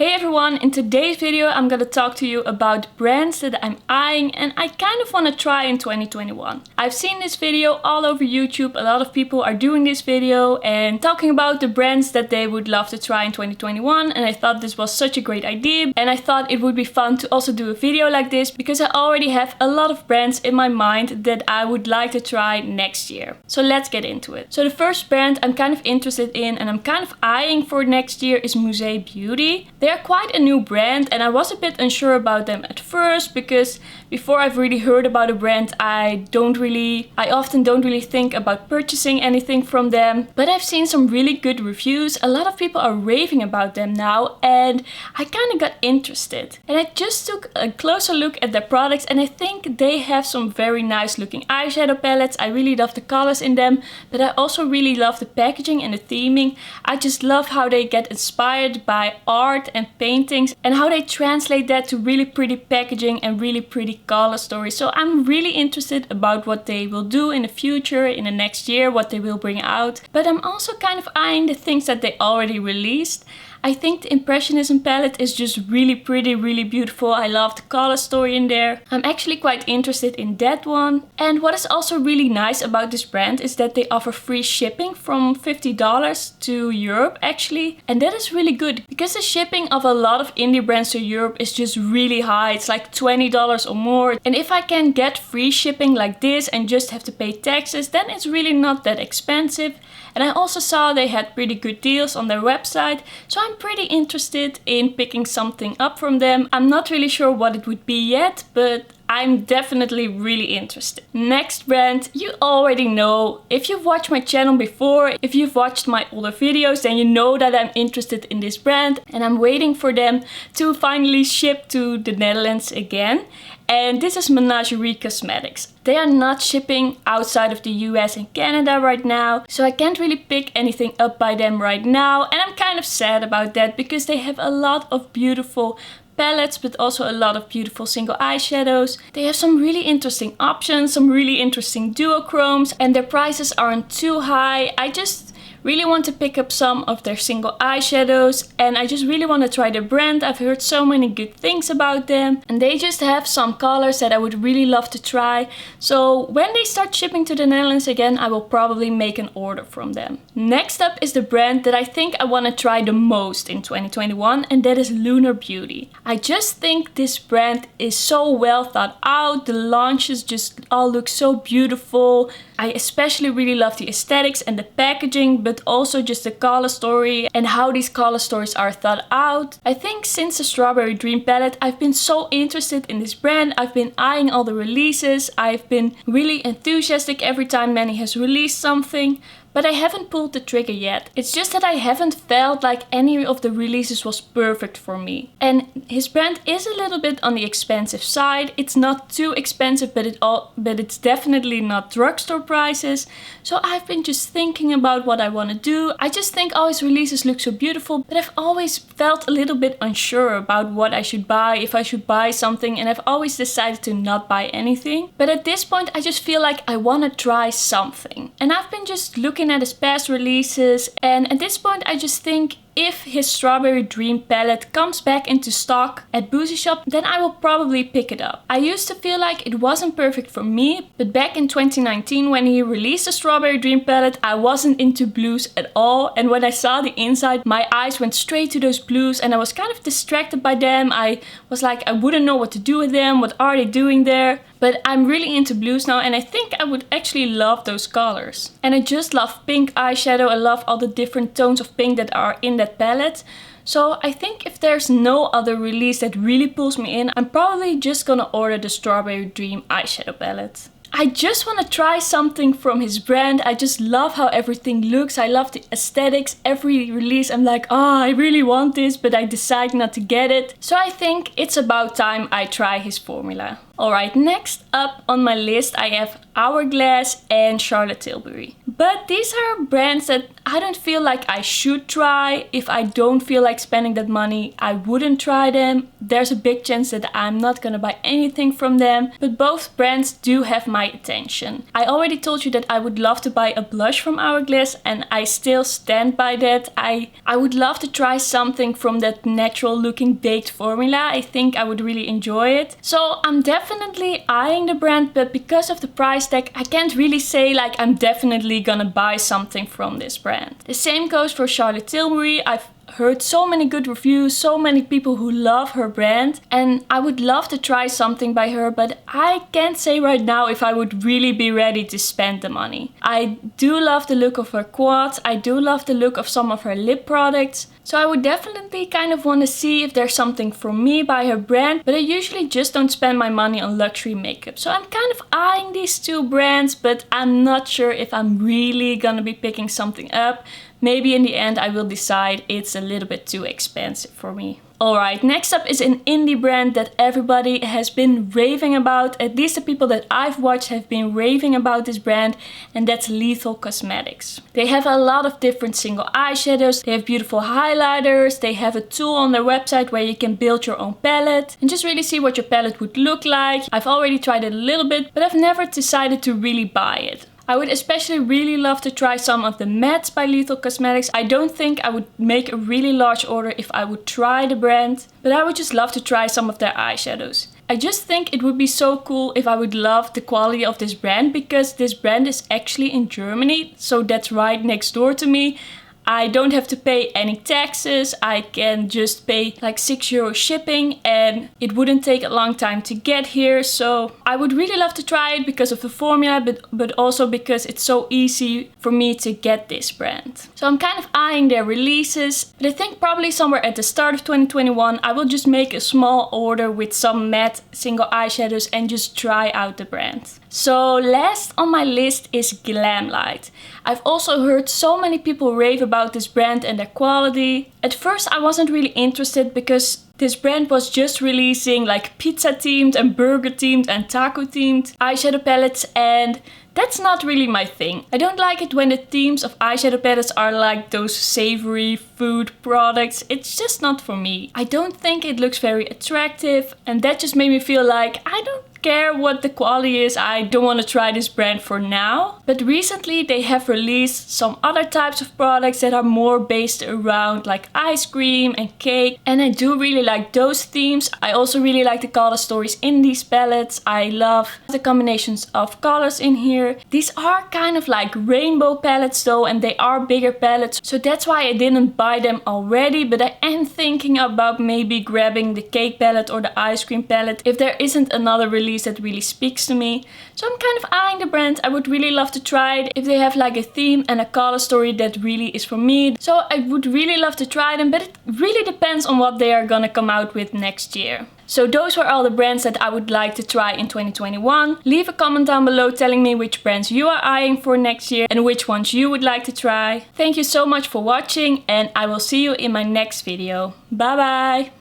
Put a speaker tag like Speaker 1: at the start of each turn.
Speaker 1: Hey everyone, in today's video I'm gonna talk to you about brands that I'm eyeing and I kind of want to try in 2021. I've seen this video all over YouTube. A lot of people are doing this video and talking about the brands that they would love to try in 2021, and I thought this was such a great idea, and I thought it would be fun to also do a video like this because I already have a lot of brands in my mind that I would like to try next year. So let's get into it. So the first brand I'm kind of interested in and I'm kind of eyeing for next year is Musee Beauty. They're quite a new brand and I was a bit unsure about them at first because before I've really heard about a brand I often don't really think about purchasing anything from them. But I've seen some really good reviews. A lot of people are raving about them now and I kind of got interested. And I just took a closer look at their products and I think they have some very nice looking eyeshadow palettes. I really love the colors in them, but I also really love the packaging and the theming. I just love how they get inspired by art and paintings and how they translate that to really pretty packaging and really pretty color stories. So I'm really interested about what they will do in the future, in the next year, what they will bring out. But I'm also kind of eyeing the things that they already released. I think the Impressionism palette is just really pretty, really beautiful. I love the color story in there. I'm actually quite interested in that one. And what is also really nice about this brand is that they offer free shipping from $50 to Europe actually. And that is really good because the shipping of a lot of indie brands to Europe is just really high. It's like $20 or more. And if I can get free shipping like this and just have to pay taxes, then it's really not that expensive. And I also saw they had pretty good deals on their website, so I'm pretty interested in picking something up from them. I'm not really sure what it would be yet, but I'm definitely really interested. Next brand, you already know. If you've watched my channel before, if you've watched my older videos, then you know that I'm interested in this brand and I'm waiting for them to finally ship to the Netherlands again. And this is Menagerie Cosmetics. They are not shipping outside of the US and Canada right now, so I can't really pick anything up by them right now. And I'm kind of sad about that because they have a lot of beautiful palettes, but also a lot of beautiful single eyeshadows. They have some really interesting options, some really interesting duochromes, and their prices aren't too high. I just really want to pick up some of their single eyeshadows and I just really want to try their brand. I've heard so many good things about them and they just have some colors that I would really love to try. So when they start shipping to the Netherlands again, I will probably make an order from them. Next up is the brand that I think I want to try the most in 2021, and that is Lunar Beauty. I just think this brand is so well thought out. The launches just all look so beautiful. I especially really love the aesthetics and the packaging, but also just the color story and how these color stories are thought out. I think since the Strawberry Dream palette, I've been so interested in this brand. I've been eyeing all the releases. I've been really enthusiastic every time Manny has released something. But I haven't pulled the trigger yet. It's just that I haven't felt like any of the releases was perfect for me. And his brand is a little bit on the expensive side. It's not too expensive, but it's definitely not drugstore prices. So I've been just thinking about what I want to do. I just think all his releases look so beautiful, but I've always felt a little bit unsure about what I should buy, if I should buy something, and I've always decided to not buy anything. But at this point, I just feel like I want to try something. And I've been just looking at his past releases, and at this point I just think if his Strawberry Dream palette comes back into stock at Boozy Shop, then I will probably pick it up. I used to feel like it wasn't perfect for me, but back in 2019 when he released the Strawberry Dream palette, I wasn't into blues at all, and when I saw the inside, my eyes went straight to those blues and I was kind of distracted by them. I was like, I wouldn't know what to do with them, what are they doing there? But I'm really into blues now and I think I would actually love those colors. And I just love pink eyeshadow. I love all the different tones of pink that are in that palette. So I think if there's no other release that really pulls me in, I'm probably just gonna order the Strawberry Dream eyeshadow palette. I just want to try something from his brand. I just love how everything looks. I love the aesthetics. Every release I'm like, oh, I really want this, but I decide not to get it. So I think it's about time I try his formula. Alright, next up on my list I have Hourglass and Charlotte Tilbury. But these are brands that I don't feel like I should try. If I don't feel like spending that money, I wouldn't try them. There's a big chance that I'm not gonna buy anything from them. But both brands do have my attention. I already told you that I would love to buy a blush from Hourglass, and I still stand by that. I would love to try something from that natural looking baked formula. I think I would really enjoy it. So I'm definitely eyeing the brand, but because of the price tag, I can't really say like I'm definitely gonna buy something from this brand. The same goes for Charlotte Tilbury. I've heard so many good reviews, so many people who love her brand, and I would love to try something by her, but I can't say right now if I would really be ready to spend the money. I do love the look of her quads, I do love the look of some of her lip products, so I would definitely kind of want to see if there's something for me by her brand, but I usually just don't spend my money on luxury makeup. So I'm kind of eyeing these two brands, but I'm not sure if I'm really gonna be picking something up. Maybe in the end I will decide it's a little bit too expensive for me. Alright, next up is an indie brand that everybody has been raving about. At least the people that I've watched have been raving about this brand, and that's Lethal Cosmetics. They have a lot of different single eyeshadows, they have beautiful highlighters, they have a tool on their website where you can build your own palette and just really see what your palette would look like. I've already tried it a little bit, but I've never decided to really buy it. I would especially really love to try some of the mattes by Lethal Cosmetics. I don't think I would make a really large order if I would try the brand, but I would just love to try some of their eyeshadows. I just think it would be so cool if I would love the quality of this brand, because this brand is actually in Germany, so that's right next door to me. I don't have to pay any taxes, I can just pay like €6 shipping, and it wouldn't take a long time to get here. So I would really love to try it because of the formula, but also because it's so easy for me to get this brand. So I'm kind of eyeing their releases, but I think probably somewhere at the start of 2021 I will just make a small order with some matte single eyeshadows and just try out the brand. So last on my list is Glamlite. I've also heard so many people rave about this brand and their quality. At first I wasn't really interested because this brand was just releasing like pizza themed and burger themed and taco themed eyeshadow palettes, and that's not really my thing. I don't like it when the themes of eyeshadow palettes are like those savory food products. It's just not for me. I don't think it looks very attractive, and that just made me feel like I don't care what the quality is, I don't want to try this brand for now. But recently they have released some other types of products that are more based around like ice cream and cake, and I do really like those themes. I also really like the color stories in these palettes. I love the combinations of colors in here. These are kind of like rainbow palettes though, and they are bigger palettes, so that's why I didn't buy them already, but I am thinking about maybe grabbing the cake palette or the ice cream palette if there isn't another release that really speaks to me. So I'm kind of eyeing the brand. I would really love to try it if they have like a theme and a color story that really is for me. So I would really love to try them, but it really depends on what they are gonna come out with next year. So those were all the brands that I would like to try in 2021. Leave a comment down below telling me which brands you are eyeing for next year and which ones you would like to try. Thank you so much for watching, and I will see you in my next video. Bye bye!